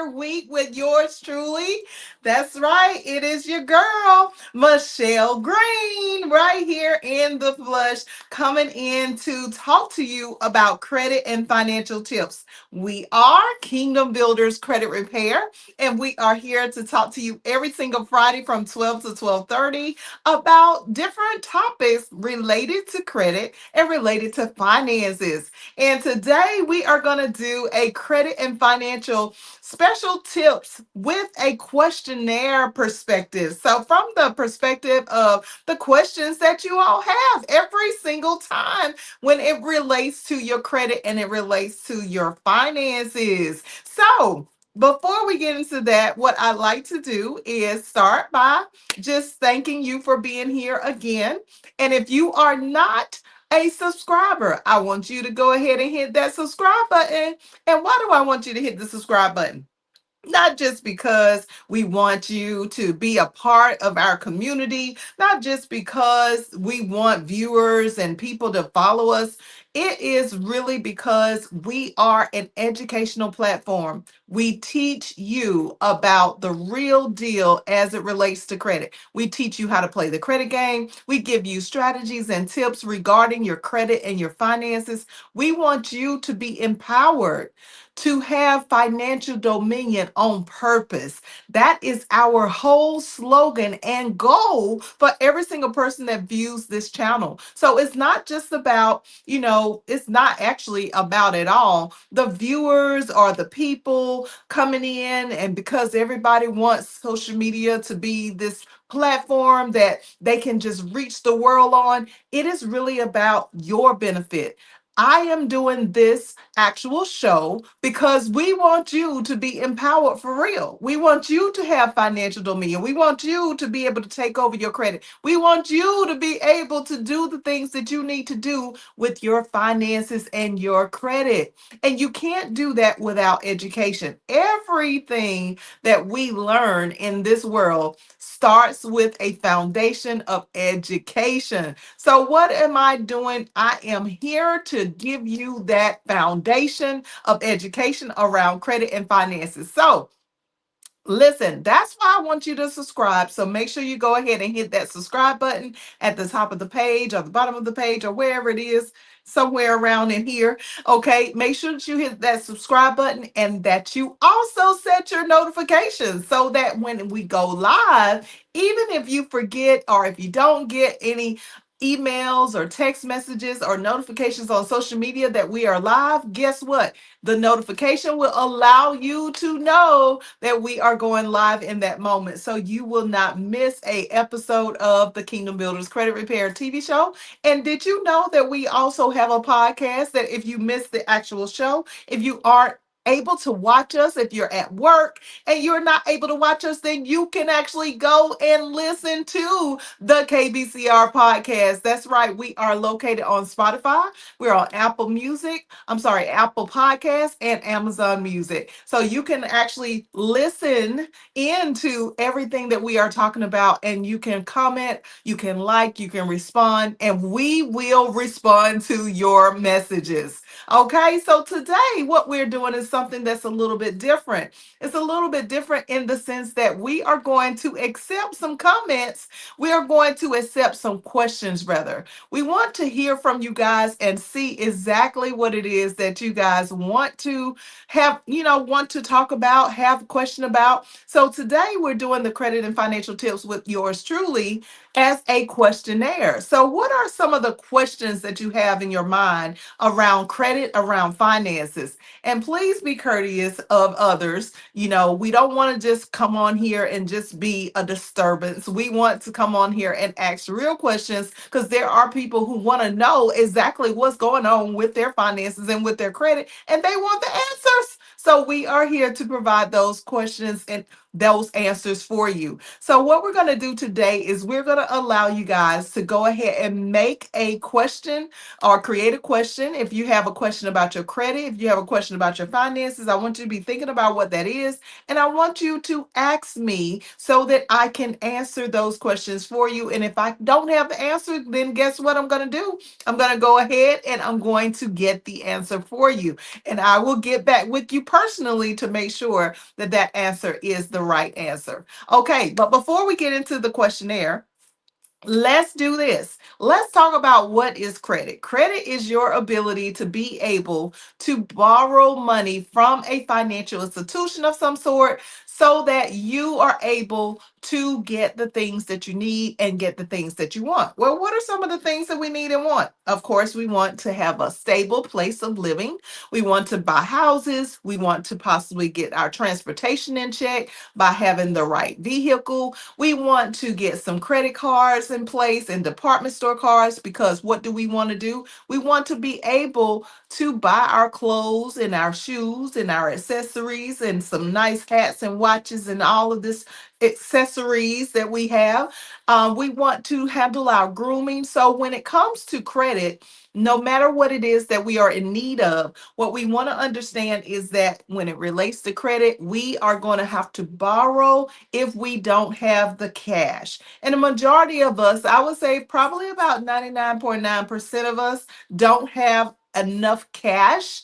another week with yours truly. That's right, it is your girl, Michelle Green, right here in the flush, coming in to talk to you about credit and financial tips. We are Kingdom Builders Credit Repair, and we are here to talk to you every single Friday from 12 to 12:30 about different topics related to credit and related to finances. And today we are going to do a credit and financial special tips with a questionnaire perspective. So, from the perspective of the questions that you all have every single time when it relates to your credit and it relates to your finances. So, before we get into that, what I like to do is start by just thanking you for being here again. And if you are not a subscriber, I want you to go ahead and hit that subscribe button. And why do I want you to hit the subscribe button? Not just because we want you to be a part of our community, not just because we want viewers and people to follow us. It is really because we are an educational platform. We teach you about the real deal as it relates to credit. We teach you how to play the credit game. We give you strategies and tips regarding your credit and your finances. We want you to be empowered to have financial dominion on purpose. That is our whole slogan and goal for every single person that views this channel. So it's not just about, it's not actually about at all the viewers or the people coming in, and because everybody wants social media to be this platform that they can just reach the world on, it is really about your benefit. I am doing this actual show because we want you to be empowered for real. We want you to have financial dominion. We want you to be able to take over your credit. We want you to be able to do the things that you need to do with your finances and your credit. And you can't do that without education. Everything that we learn in this world starts with a foundation of education. So, what am I doing? I am here to give you that foundation of education around credit and finances. So, listen, that's why I want you to subscribe. So make sure you go ahead and hit that subscribe button at the top of the page or the bottom of the page or wherever it is, somewhere around in here. Okay, make sure that you hit that subscribe button and that you also set your notifications so that when we go live, even if you forget or if you don't get any emails or text messages or notifications on social media that we are live, guess what? The notification will allow you to know that we are going live in that moment. So you will not miss a episode of the Kingdom Builders Credit Repair TV show. And did you know that we also have a podcast that if you miss the actual show, if you aren't able to watch us, if you're at work and you're not able to watch us, then you can actually go and listen to the KBCR podcast. That's right. We are located on Spotify. We're on Apple Podcasts and Amazon Music. So you can actually listen into everything that we are talking about, and you can comment, you can like, you can respond, and we will respond to your messages. Okay, so today what we're doing is something that's a little bit different. It's a little bit different in the sense that we are going to accept some comments. We are going to accept some questions, rather. We want to hear from you guys and see exactly what it is that you guys want to have, want to talk about, have a question about. So today we're doing the credit and financial tips with yours truly as a questionnaire. So what are some of the questions that you have in your mind around credit, around finances? And please be courteous of others. We don't want to just come on here and just be a disturbance. We want to come on here and ask real questions because there are people who want to know exactly what's going on with their finances and with their credit, and they want the answers. So we are here to provide those questions and those answers for you. So, what we're going to do today is we're going to allow you guys to go ahead and make a question or create a question. If you have a question about your credit, if you have a question about your finances, I want you to be thinking about what that is. And I want you to ask me so that I can answer those questions for you. And if I don't have the answer, then guess what I'm going to do? I'm going to go ahead and I'm going to get the answer for you. And I will get back with you personally to make sure that that answer is the right answer. Okay, but before we get into the questionnaire, let's do this. Let's talk about what is credit. Credit is your ability to be able to borrow money from a financial institution of some sort so that you are able to get the things that you need and get the things that you want. Well, what are some of the things that we need and want? Of course, we want to have a stable place of living. We want to buy houses. We want to possibly get our transportation in check by having the right vehicle. We want to get some credit cards in place and department store cards because what do we want to do? We want to be able to buy our clothes and our shoes and our accessories and some nice hats and watches and all of this accessories that we have. We want to handle our grooming. So when it comes to credit, no matter what it is that we are in need of, what we want to understand is that when it relates to credit, we are going to have to borrow if we don't have the cash. And the majority of us, I would say probably about 99.9% of us, don't have enough cash,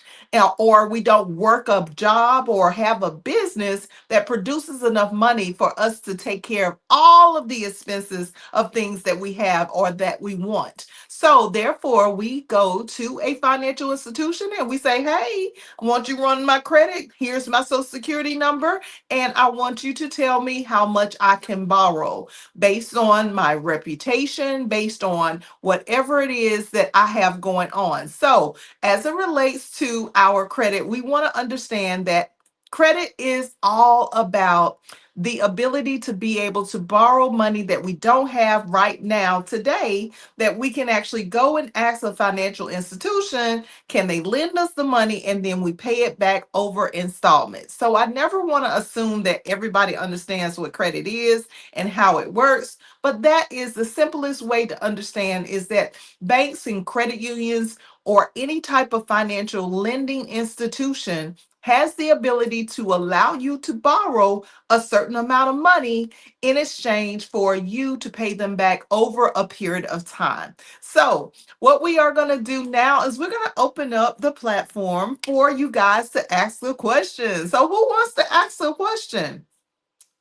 or we don't work a job or have a business that produces enough money for us to take care of all of the expenses of things that we have or that we want. So therefore, we go to a financial institution and we say, hey, I want you to run my credit. Here's my social security number. And I want you to tell me how much I can borrow based on my reputation, based on whatever it is that I have going on. So as it relates to our credit, we want to understand that credit is all about the ability to be able to borrow money that we don't have right now today, that we can actually go and ask a financial institution, can they lend us the money and then we pay it back over installments. So I never want to assume that everybody understands what credit is and how it works, but that is the simplest way to understand is that banks and credit unions or any type of financial lending institution has the ability to allow you to borrow a certain amount of money in exchange for you to pay them back over a period of time. So, what we are going to do now is we're going to open up the platform for you guys to ask the question. So, who wants to ask a question?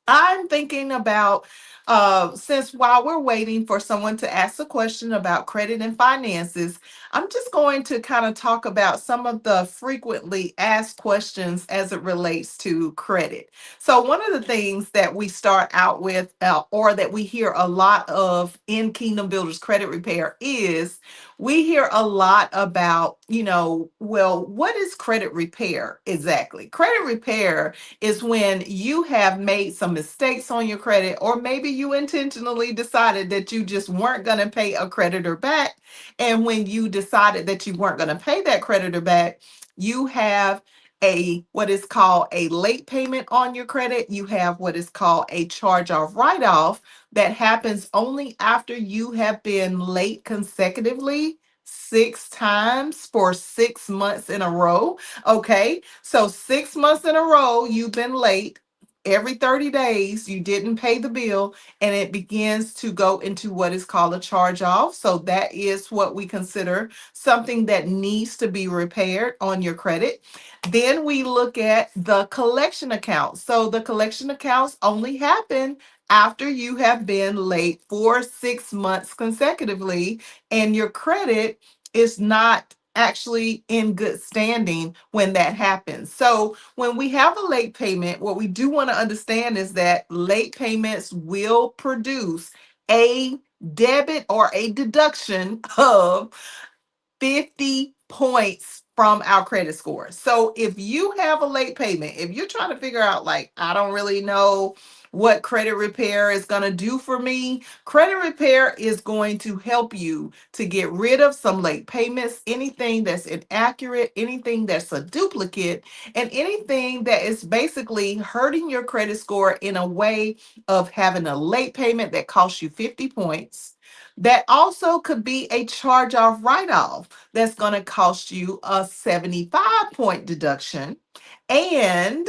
I'm thinking about since while we're waiting for someone to ask a question about credit and finances, I'm just going to kind of talk about some of the frequently asked questions as it relates to credit. So, one of the things that we start out with, or that we hear a lot of in Kingdom Builders Credit Repair, is we hear a lot about, well, what is credit repair exactly? Credit repair is when you have made some mistakes on your credit, or maybe you intentionally decided that you just weren't going to pay a creditor back. And when you decided that you weren't going to pay that creditor back, you have a what is called a late payment on your credit. You have what is called a charge off write off that happens only after you have been late consecutively 6 times for 6 months in a row. Okay, so 6 months in a row, you've been late. Every 30 days, you didn't pay the bill, and it begins to go into what is called a charge off. So, that is what we consider something that needs to be repaired on your credit. Then we look at the collection accounts. So, the collection accounts only happen after you have been late for 6 months consecutively, and your credit is not actually in good standing when that happens. So when we have a late payment, what we do want to understand is that late payments will produce a debit or a deduction of 50 points from our credit score. So if you have a late payment, if you're trying to figure out, like, I don't really know what credit repair is going to do for me. Credit repair is going to help you to get rid of some late payments, anything that's inaccurate, anything that's a duplicate, and anything that is basically hurting your credit score in a way of having a late payment that costs you 50 points. That also could be a charge off write off that's going to cost you a 75-point deduction, and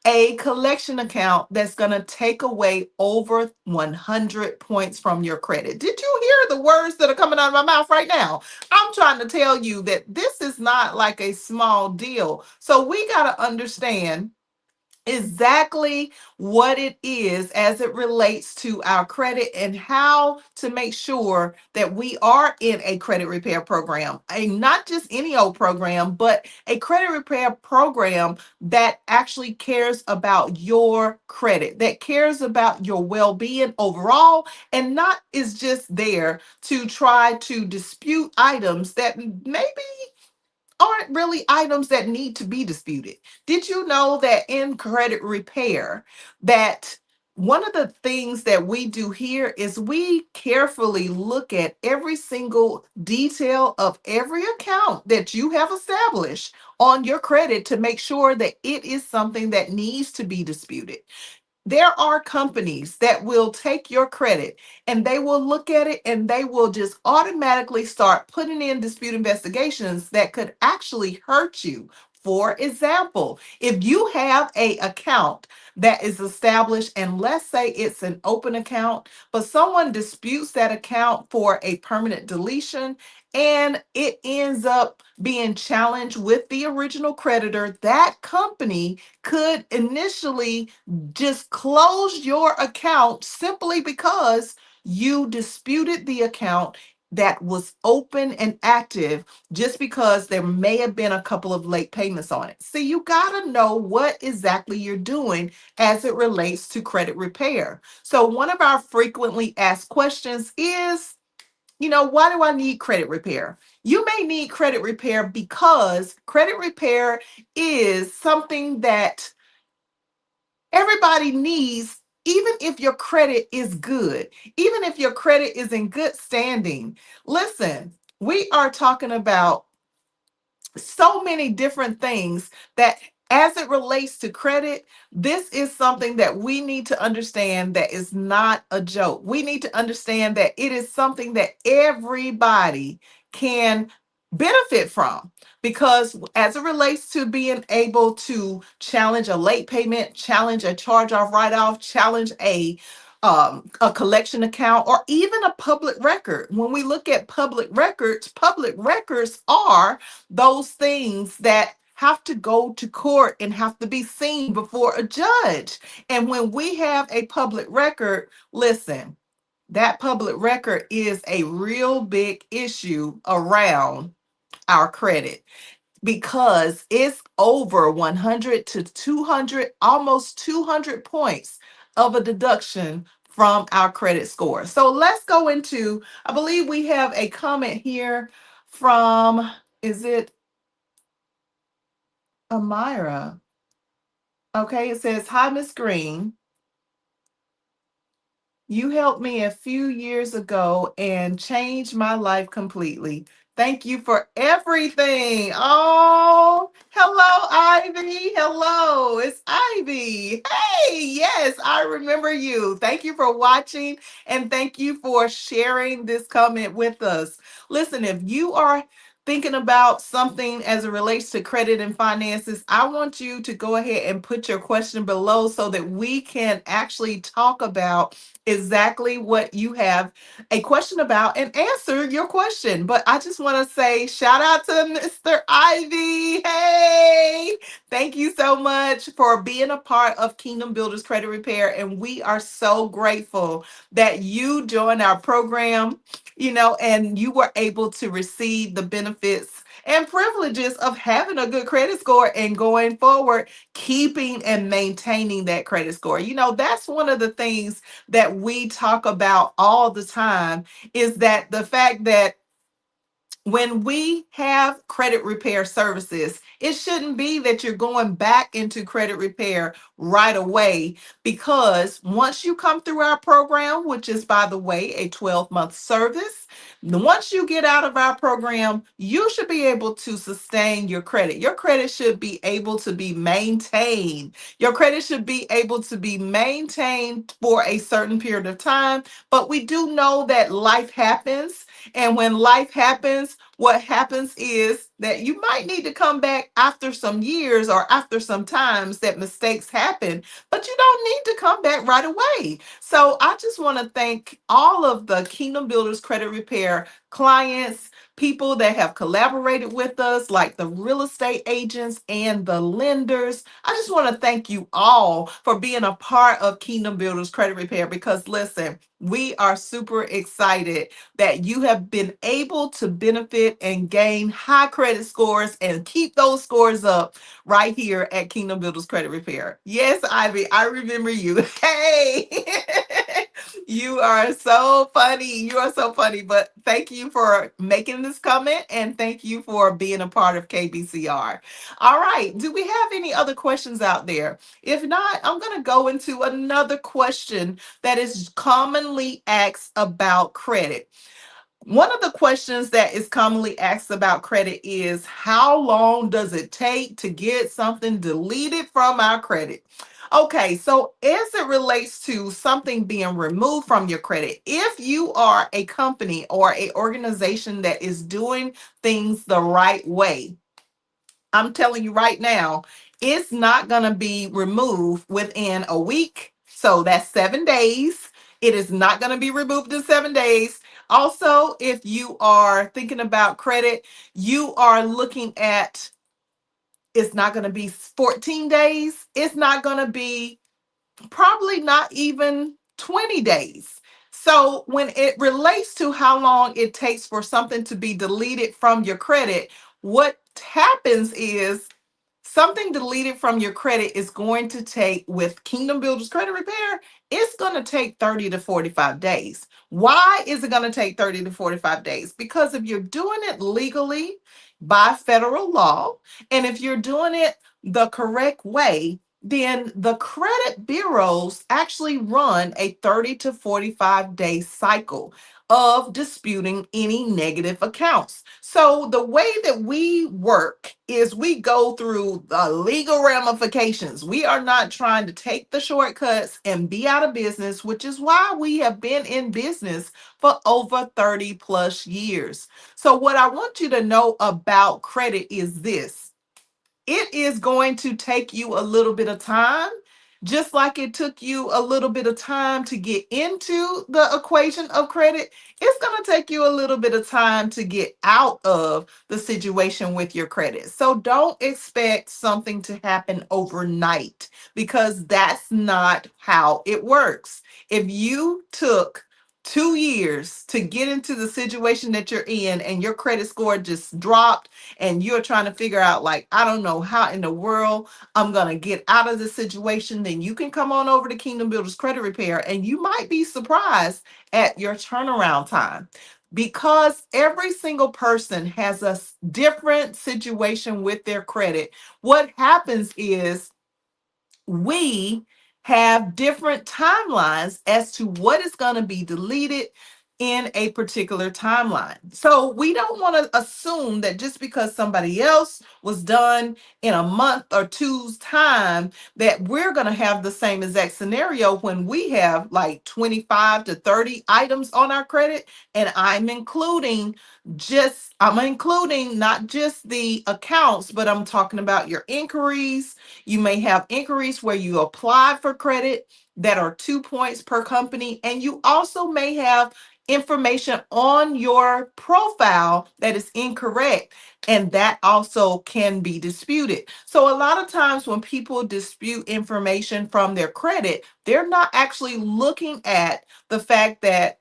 a collection account that's going to take away over 100 points from your credit. Did you hear the words that are coming out of my mouth right now? I'm trying to tell you that this is not like a small deal. So we got to understand exactly what it is as it relates to our credit and how to make sure that we are in a credit repair program, a not just any old program, but a credit repair program that actually cares about your credit, that cares about your well-being overall, and not is just there to try to dispute items that maybe aren't really items that need to be disputed. Did you know that in credit repair that one of the things that we do here is we carefully look at every single detail of every account that you have established on your credit to make sure that it is something that needs to be disputed. There are companies that will take your credit and they will look at it and they will just automatically start putting in dispute investigations that could actually hurt you. For example, if you have a account that is established and let's say it's an open account, but someone disputes that account for a permanent deletion and it ends up being challenged with the original creditor, that company could initially just close your account simply because you disputed the account that was open and active just because there may have been a couple of late payments on it. See, you got to know what exactly you're doing as it relates to credit repair. So, one of our frequently asked questions is, why do I need credit repair? You may need credit repair because credit repair is something that everybody needs, even if your credit is good, even if your credit is in good standing. Listen, we are talking about so many different things that as it relates to credit, this is something that we need to understand that is not a joke. We need to understand that it is something that everybody can benefit from because as it relates to being able to challenge a late payment, challenge a charge off write off, challenge a collection account, or even a public record. When we look at public records are those things that have to go to court and have to be seen before a judge. And when we have a public record, listen, that public record is a real big issue around our credit because it's over 100 to 200, almost 200 points of a deduction from our credit score. So let's go into, I believe we have a comment here from, is it Amira? Okay, it says, "Hi, Miss Green. You helped me a few years ago and changed my life completely. Thank you for everything." Oh, hello, Ivy. Hello, it's Ivy. Hey, yes, I remember you. Thank you for watching and thank you for sharing this comment with us. Listen, if you are thinking about something as it relates to credit and finances, I want you to go ahead and put your question below so that we can actually talk about exactly what you have a question about and answer your question. But I just want to say shout out to Mr. Ivy. Hey, thank you so much for being a part of Kingdom Builders Credit Repair. And we are so grateful that you joined our program, and you were able to receive the benefits and privileges of having a good credit score and going forward, keeping and maintaining that credit score. That's one of the things that we talk about all the time is that the fact that when we have credit repair services, it shouldn't be that you're going back into credit repair right away, because once you come through our program, which is, by the way, a 12-month service, once you get out of our program, you should be able to sustain your credit. Your credit should be able to be maintained. Your credit should be able to be maintained for a certain period of time. But we do know that life happens. And when life happens, what happens is that you might need to come back after some years or after some times that mistakes happen, but you don't need to come back right away. So I just want to thank all of the Kingdom Builders Credit Repair clients, people that have collaborated with us, like the real estate agents and the lenders. I just want to thank you all for being a part of Kingdom Builders Credit Repair, because listen, we are super excited that you have been able to benefit and gain high credit scores and keep those scores up right here at Kingdom Builders Credit Repair. Yes, Ivy, I remember you. Hey, you are so funny. You are so funny. But thank you for making this comment, and thank you for being a part of KBCR. All right. Do we have any other questions out there? If not, I'm going to go into another question that is commonly asked about credit. One of the questions that is commonly asked about credit is, how long does it take to get something deleted from our credit? Okay, so as it relates to something being removed from your credit, if you are a company or a organization that is doing things the right way, I'm telling you right now, it's not going to be removed within a week. So that's 7 days. It is not going to be removed in 7 days. Also, if you are thinking about credit, you are looking at, it's not going to be 14 days. It's not going to be, probably not even 20 days. So when it relates to how long it takes for something to be deleted from your credit, what happens is, something deleted from your credit is going to take, with Kingdom Builders Credit Repair, it's going to take 30 to 45 days. Why is it going to take 30 to 45 days? Because if you're doing it legally by federal law, and if you're doing it the correct way, then the credit bureaus actually run a 30 to 45 day cycle of disputing any negative accounts. So the way that we work is we go through the legal ramifications. We are not trying to take the shortcuts and be out of business, which is why we have been in business for over 30 plus years. So what I want you to know about credit is this: it is going to take you a little bit of time, just like it took you a little bit of time to get into the equation of credit. It's going to take you a little bit of time to get out of the situation with your credit. So don't expect something to happen overnight, because that's not how it works. If you took 2 years to get into the situation that you're in and your credit score just dropped, and you're trying to figure out, like, I don't know how in the world I'm going to get out of this situation, then you can come on over to Kingdom Builders Credit Repair, and you might be surprised at your turnaround time, because every single person has a different situation with their credit. What happens is, we have different timelines as to what is going to be deleted in a particular timeline. So we don't want to assume that just because somebody else was done in a month or two's time, that we're going to have the same exact scenario when we have like 25 to 30 items on our credit. And I'm including not just the accounts, but I'm talking about your inquiries. You may have inquiries where you apply for credit that are 2 points per company, and you also may have information on your profile that is incorrect, and that also can be disputed. So a lot of times when people dispute information from their credit, they're not actually looking at the fact that,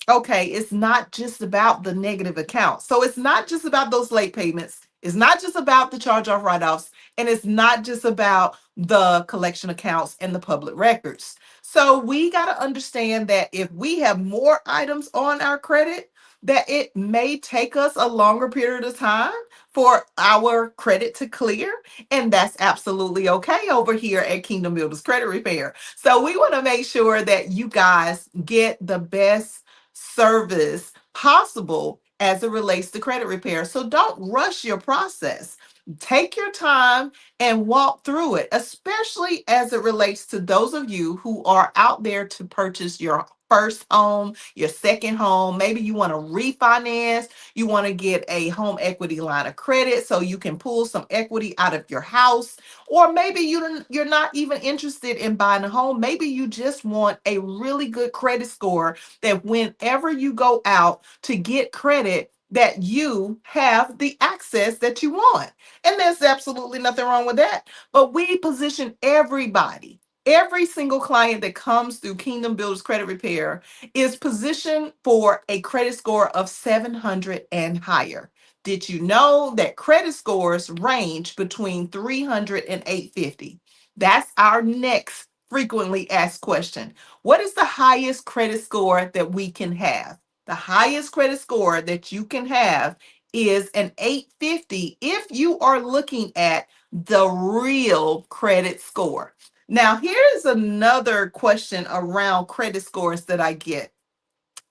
okay, it's not just about the negative accounts. So it's not just about those late payments. It's not just about the charge off write offs. And it's not just about the collection accounts and the public records. So we got to understand that if we have more items on our credit, that it may take us a longer period of time for our credit to clear. And that's absolutely okay over here at Kingdom Builders Credit Repair. So we want to make sure that you guys get the best service possible as it relates to credit repair. So don't rush your process. Take your time and walk through it, especially as it relates to those of you who are out there to purchase your first home, your second home. Maybe you want to refinance, you want to get a home equity line of credit so you can pull some equity out of your house. Or maybe you're not even interested in buying a home. Maybe you just want a really good credit score that whenever you go out to get credit, that you have the access that you want. And there's absolutely nothing wrong with that. But we position everybody, every single client that comes through Kingdom Builders Credit Repair is positioned for a credit score of 700 and higher. Did you know that credit scores range between 300 and 850? That's our next frequently asked question. What is the highest credit score that we can have? The highest credit score that you can have is an 850 if you are looking at the real credit score. Now, here's another question around credit scores that I get.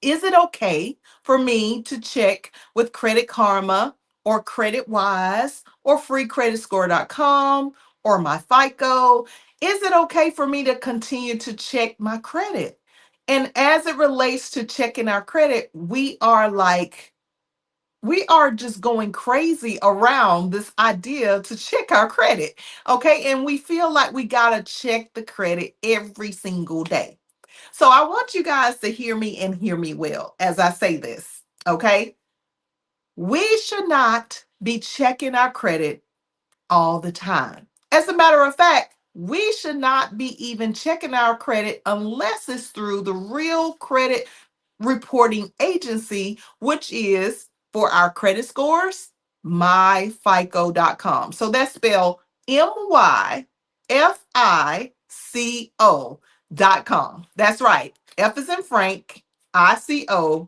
Is it okay for me to check with Credit Karma or Credit Wise or freecreditscore.com or my FICO? Is it okay for me to continue to check my credit? And as it relates to checking our credit, we are just going crazy around this idea to check our credit. Okay. And we feel like we got to check the credit every single day. So I want you guys to hear me and hear me well as I say this. Okay. We should not be checking our credit all the time. As a matter of fact, we should not be even checking our credit unless it's through the real credit reporting agency, which is for our credit scores, myfico.com. So that's spelled myfico.com. That's right. F is in Frank, ICO.com.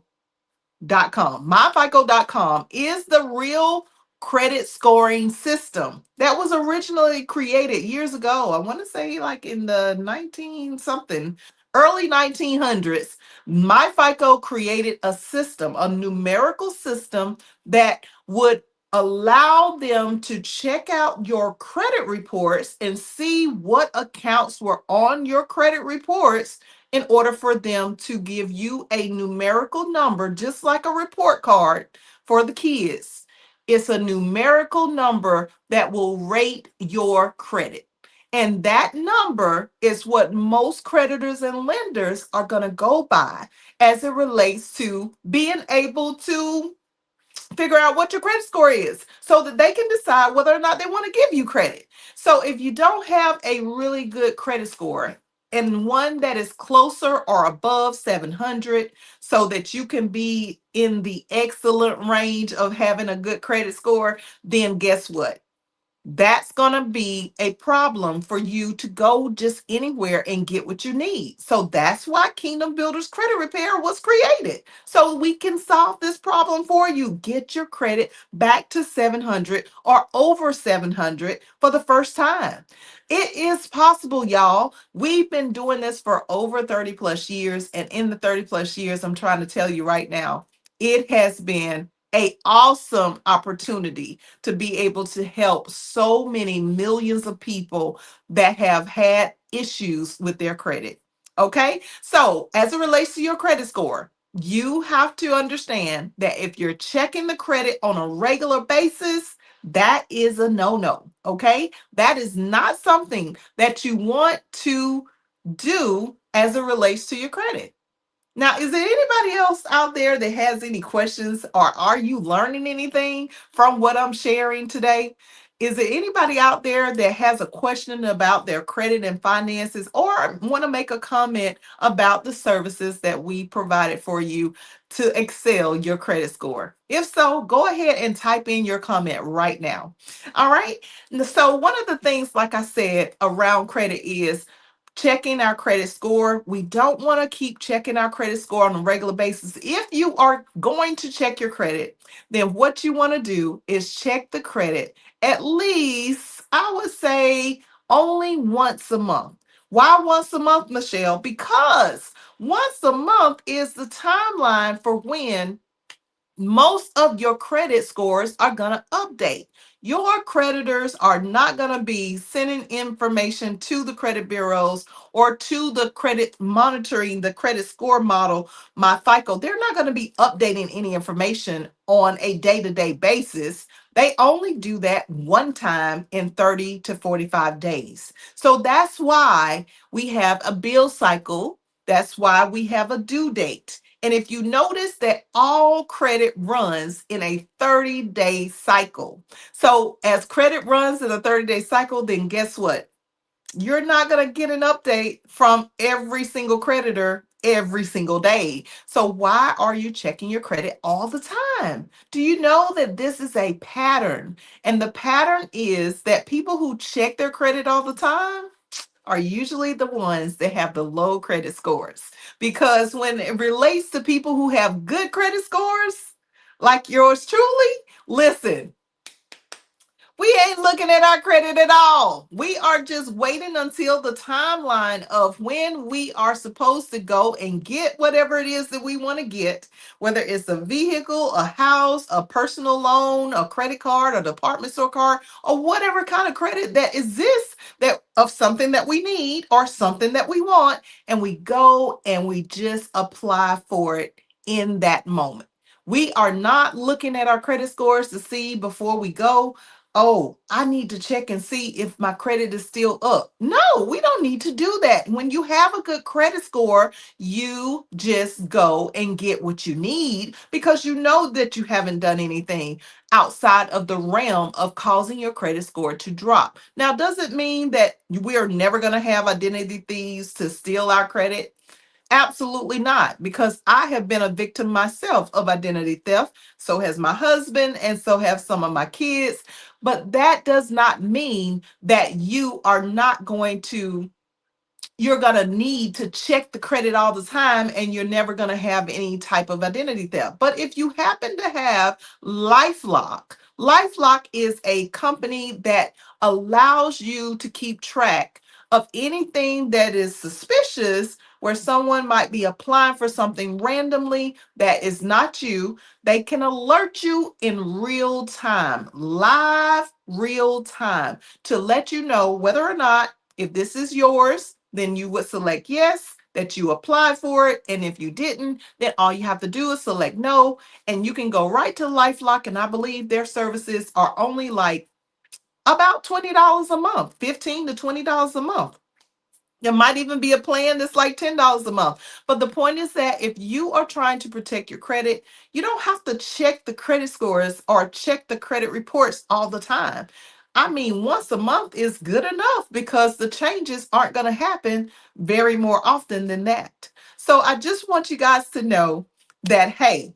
MyFICO.com is the real credit scoring system that was originally created years ago. I want to say like in the 19 something, early 1900s. MyFICO created a system, a numerical system that would allow them to check out your credit reports and see what accounts were on your credit reports in order for them to give you a numerical number, just like a report card for the kids. It's a numerical number that will rate your credit. And that number is what most creditors and lenders are going to go by as it relates to being able to figure out what your credit score is so that they can decide whether or not they want to give you credit. So if you don't have a really good credit score and one that is closer or above 700 so that you can be in the excellent range of having a good credit score, then guess what? That's going to be a problem for you to go just anywhere and get what you need. So that's why Kingdom Builders Credit Repair was created. So we can solve this problem for you. Get your credit back to 700 or over 700 for the first time. It is possible, y'all. We've been doing this for over 30 plus years. And in the 30 plus years, I'm trying to tell you right now, it has been an awesome opportunity to be able to help so many millions of people that have had issues with their credit. Okay. So, as it relates to your credit score, you have to understand that if you're checking the credit on a regular basis, that is a no no. Okay. That is not something that you want to do as it relates to your credit. Now, is there anybody else out there that has any questions, or are you learning anything from what I'm sharing today? Is there anybody out there that has a question about their credit and finances, or want to make a comment about the services that we provided for you to excel your credit score? If so, go ahead and type in your comment right now. All right. So one of the things, like I said, around credit is checking our credit score. We don't want to keep checking our credit score on a regular basis. If you are going to check your credit, then what you want to do is check the credit at least, I would say, only once a month. Why once a month, Michelle? Because once a month is the timeline for when most of your credit scores are going to update. Your creditors are not going to be sending information to the credit bureaus or to the credit monitoring, the credit score model, my FICO. They're not going to be updating any information on a day to day basis. They only do that one time in 30 to 45 days. So that's why we have a bill cycle. That's why we have a due date. And if you notice that all credit runs in a 30-day cycle. So as credit runs in a 30-day cycle, then guess what? You're not going to get an update from every single creditor every single day. So why are you checking your credit all the time? Do you know that this is a pattern? And the pattern is that people who check their credit all the time are usually the ones that have the low credit scores. Because when it relates to people who have good credit scores, like yours truly, listen, we ain't looking at our credit at all. We are just waiting until the timeline of when we are supposed to go and get whatever it is that we want to get, whether it's a vehicle, a house, a personal loan, a credit card, a department store card, or whatever kind of credit that exists that of something that we need or something that we want, and we go and we just apply for it in that moment. We are not looking at our credit scores to see before we go, oh, I need to check and see if my credit is still up. No, we don't need to do that. When you have a good credit score, you just go and get what you need because you know that you haven't done anything outside of the realm of causing your credit score to drop. Now, does it mean that we are never going to have identity thieves to steal our credit? Absolutely not, because I have been a victim myself of identity theft. So has my husband, and so have some of my kids. But that does not mean that you are not going to you're going to need to check the credit all the time and you're never going to have any type of identity theft. But if you happen to have LifeLock, LifeLock is a company that allows you to keep track of anything that is suspicious where someone might be applying for something randomly that is not you. They can alert you in real time, live real time, to let you know whether or not, if this is yours, then you would select yes, that you applied for it. And if you didn't, then all you have to do is select no. And you can go right to LifeLock. And I believe their services are only like about $20 a month, $15 to $20 a month. There might even be a plan that's like $10 a month. But the point is that if you are trying to protect your credit, you don't have to check the credit scores or check the credit reports all the time. I mean, once a month is good enough because the changes aren't going to happen very more often than that. So I just want you guys to know that, hey,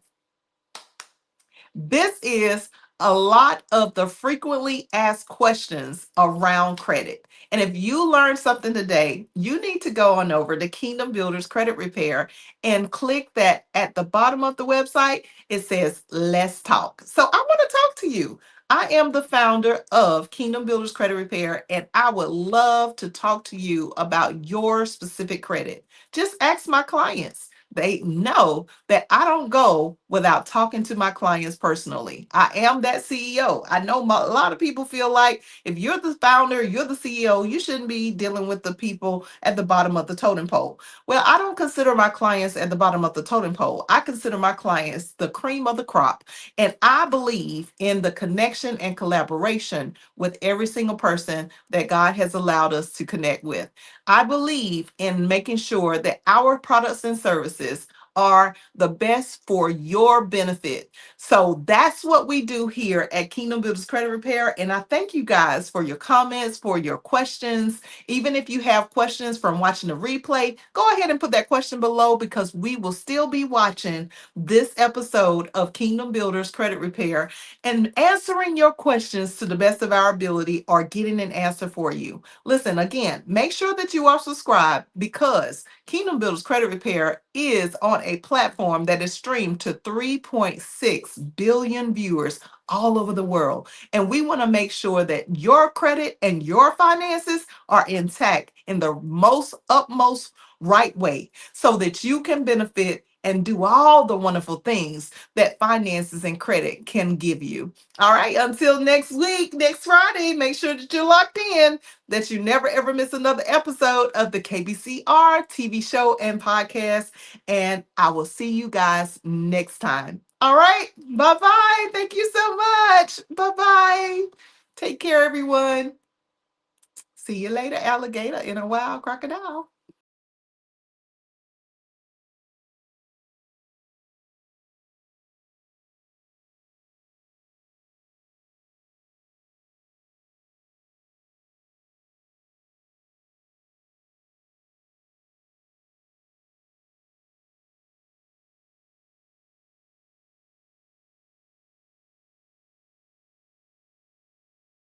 this is a lot of the frequently asked questions around credit. And if you learned something today, you need to go on over to Kingdom Builders Credit Repair and click that at the bottom of the website. It says, Let's Talk. So I want to talk to you. I am the founder of Kingdom Builders Credit Repair, and I would love to talk to you about your specific credit. Just ask my clients. They know that I don't go without talking to my clients personally. I am that CEO. I know a lot of people feel like if you're the founder, you're the CEO, you shouldn't be dealing with the people at the bottom of the totem pole. Well, I don't consider my clients at the bottom of the totem pole. I consider my clients the cream of the crop. And I believe in the connection and collaboration with every single person that God has allowed us to connect with. I believe in making sure that our products and services are the best for your benefit. So that's what we do here at Kingdom Builders Credit Repair. And I thank you guys for your comments, for your questions. Even if you have questions from watching the replay, go ahead and put that question below because we will still be watching this episode of Kingdom Builders Credit Repair and answering your questions to the best of our ability or getting an answer for you. Listen, again, make sure that you are subscribed because Kingdom Builders Credit Repair is on a platform that is streamed to 3.6 billion viewers all over the world. And we want to make sure that your credit and your finances are intact in the most utmost right way so that you can benefit and do all the wonderful things that finances and credit can give you. All right, until next week, next Friday, make sure that you're locked in, that you never ever miss another episode of the KBCR TV show and podcast. And I will see you guys next time. All right, bye bye. Thank you so much. Bye bye. Take care, everyone. See you later, alligator in a wild crocodile.